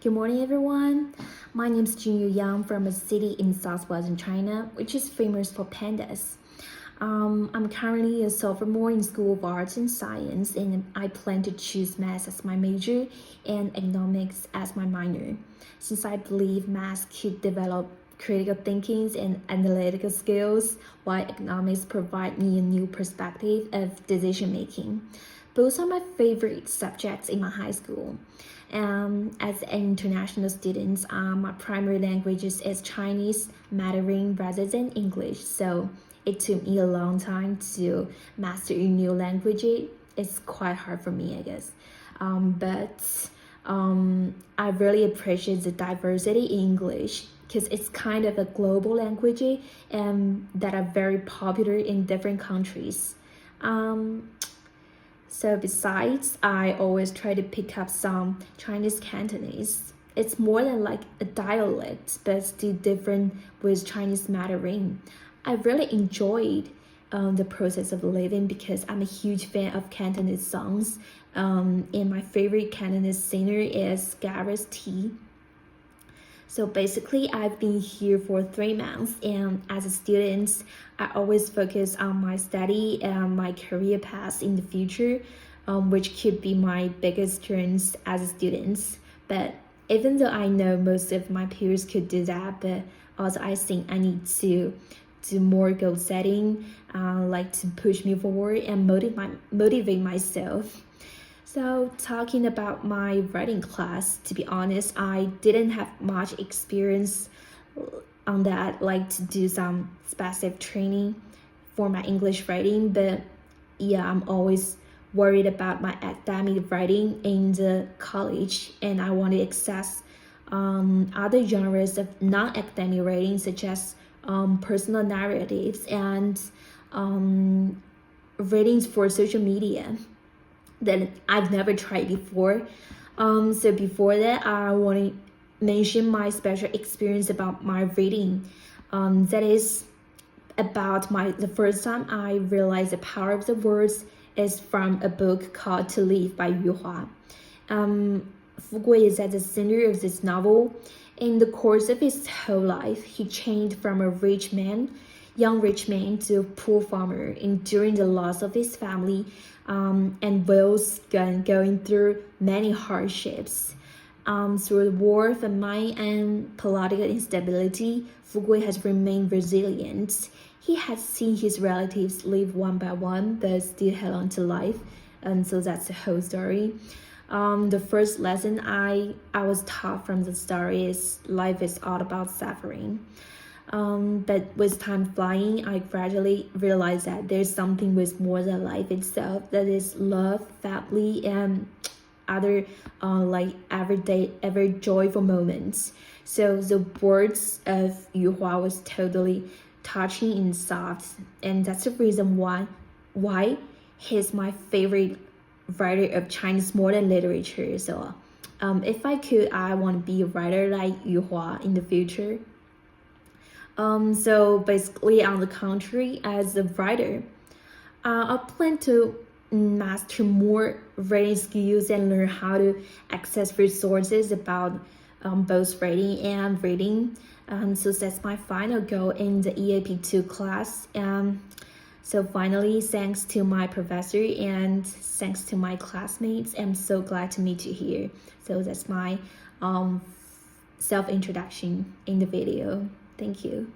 Good morning, everyone. My name is Junyu Yang from a city in southwestern China, which is famous for pandas. I'm currently a sophomore in School of Arts and Science, and I plan to choose math as my major and economics as my minor, since I believe math could develop critical thinking and analytical skills, while economics provide me a new perspective of decision making. Both are my favorite subjects in my high school. As an international student, my primary languages is Chinese, Mandarin rather than English. So it took me a long time to master a new language. It's quite hard for me, I guess. But I really appreciate the diversity in English because it's kind of a global language and that are very popular in different countries. So besides, I always try to pick up some Chinese Cantonese. It's more than like a dialect, but still different with Chinese Mandarin. I really enjoyed the process of living because I'm a huge fan of Cantonese songs. And my favorite Cantonese singer is Gareth T. So basically, I've been here for 3 months, and as a student, I always focus on my study and my career path in the future, which could be my biggest strengths as a student. But even though I know most of my peers could do that, but also I think I need to do more goal setting, like to push me forward and motivate myself. So talking about my writing class, to be honest, I didn't have much experience on that, like to do some specific training for my English writing. But yeah, I'm always worried about my academic writing in the college, and I want to access other genres of non-academic writing, such as personal narratives and ratings for social media that I've never tried before. So before that, I want to mention my special experience about my reading. That is about the first time I realized the power of the words is from a book called To Live by Yu Hua. Fu Gui is at the center of this novel. In the course of his whole life, he changed from a young rich man to a poor farmer, enduring the loss of his family and Will's going through many hardships. Through the war, famine, and political instability, Fu Gui has remained resilient. He has seen his relatives live one by one, but still held on to life. And so that's the whole story. The first lesson I was taught from the story is life is all about suffering. But with time flying, I gradually realized that there's something with more than life itself, that is love, family, and other like everyday, every joyful moments. So the words of Yu Hua was totally touching and soft, and that's the reason why he's my favorite writer of Chinese modern literature. So if I could, I want to be a writer like Yu Hua in the future. So basically, on the contrary, as a writer, I plan to master more writing skills and learn how to access resources about both writing and reading. So that's my final goal in the EAP2 class. So finally, thanks to my professor and thanks to my classmates, I'm so glad to meet you here. So that's my self-introduction in the video. Thank you.